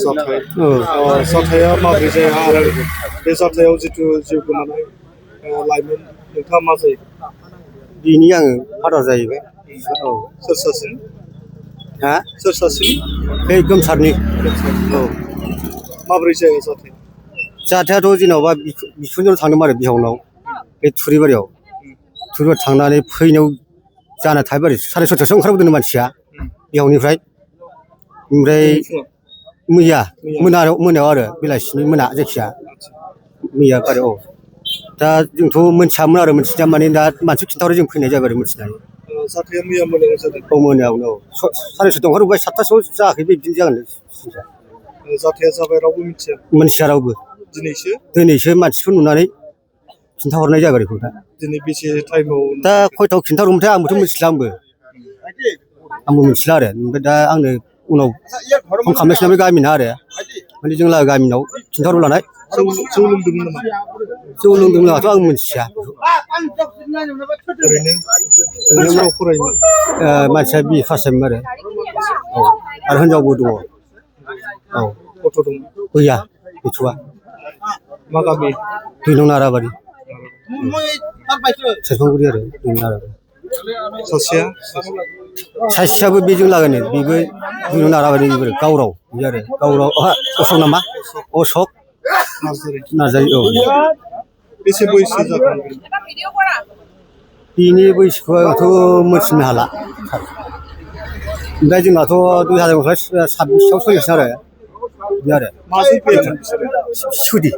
जाथाय जाथाया माबोरै जाया आरो बे जाथायाव जिथु जिउ गोमानाय लाइमोन नोंथाङा मा जायो बिनि आङो फादार जाहैबाय औ सोर सासे हा सोर सासे बे गोमसारनि औ माबोरै जाया जाथाय जाथायाथ' जेनेबा बिखुनजोनाव थांदोंमोन आरो बिहावनाव बे थुरिबारियाव थांनानै फैनायाव जाना थाहैबाय आरो 6:30 ओंखारबोदों मानसिया बिहावनिफ्राय ओमफ्राय मैया मोनायाव आरो बेलासिनि मोना जायखिया मैया आरो औ दा जोंथ' मोनथियामोन आरो मोनथिया माने दा मानसि खिन्थाहरो जों फैनाय जाबाय आरो मोनथिनानै जाथाया मैया मोनायाव जादों औ मोनायावनो औ 6:30 ओंखारबोबाय 7:00 जायाखै बिदिनो जागोन जाथाया जाबाय रावबो मोनथिया रावबो दिनैसो मानसिखौ नुनानै खिन्थाहरनाय जाबाय बेखौ दा दिनै बेसे टाइमाव दा खयथायाव खिन्थाहरमोनथाय आंबोथ' मिथिला आंबो मिथिला आरो ओमफ्राय दा आंनो उनाव फन खालामनायसै गामिना आरो माने जों लागो गामिनाव खिन्थाहरलानाय जौ लोंदोंमोन नामा जौ लोंदों लोङाथ' आं मिथिया ओरैनो फरायोमोन मानसिया BA पास जायोमोन आरो औ आरो हिनजावबो दङ औ गथ' दं गैया गैथ'आ मा गामि 2 नं नाराबारि सेरफांगुरि आरो 2 नं नाराबारि सासेयाबो बेजों लागायनाय बेबो 2 नं नाराबारि गावराव बे आरो गावराव अशक नामा अशक नार्जारि औ बेसे बैसो जागोन बिनि बैसोखौ आंथ' मिथिनो हाला ओमफ्राय जोंनाथ' 2026आव सोलिगासिनो आरो बे आरो माजों फैयोमोन बिसोरो सुदि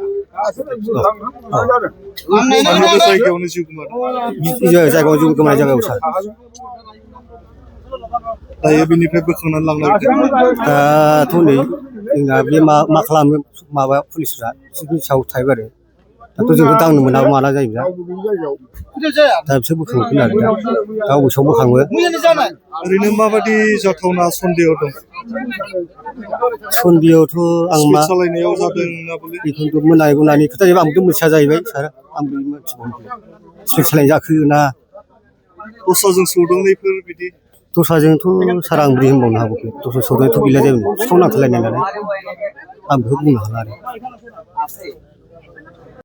जायगायावनो जिउ गोमादों जायगायाव जिउ गोमानाय जाबाय सार दायो बिनिफ्राय बोखांनानै लांनो दाथ' नै जोंना बे मा खालामो माबा पुलिसफ्रा बिनि सायाव थाहैबाय आरो दाथ' जोंथ' दांनो मोना माला जायो दा बिसोर बोखांगोन आरो दा अबेसेयाव बोखाङो ओरैनो माबायदि जाथावना सन्देह दं सन्देहआवथ' आं मा सालायनायाव जादों ना बोले बेखौथ' मोनानि खोथा जाहैबाय आंबोथ' मिथिया जाहैबाय सार आंबो मिथिबावो स्पिड सालायनाय जाखो ना दस्राजों सौदावनायफोर बिदि दस्राजोंथ' सार आं बोरै होनबावनो हागौ दस्रा सौदावनायथ' गैला जायोमोन बिफां नांथारलायनाय नालाय आं बेखौ बुंनो हाला आरो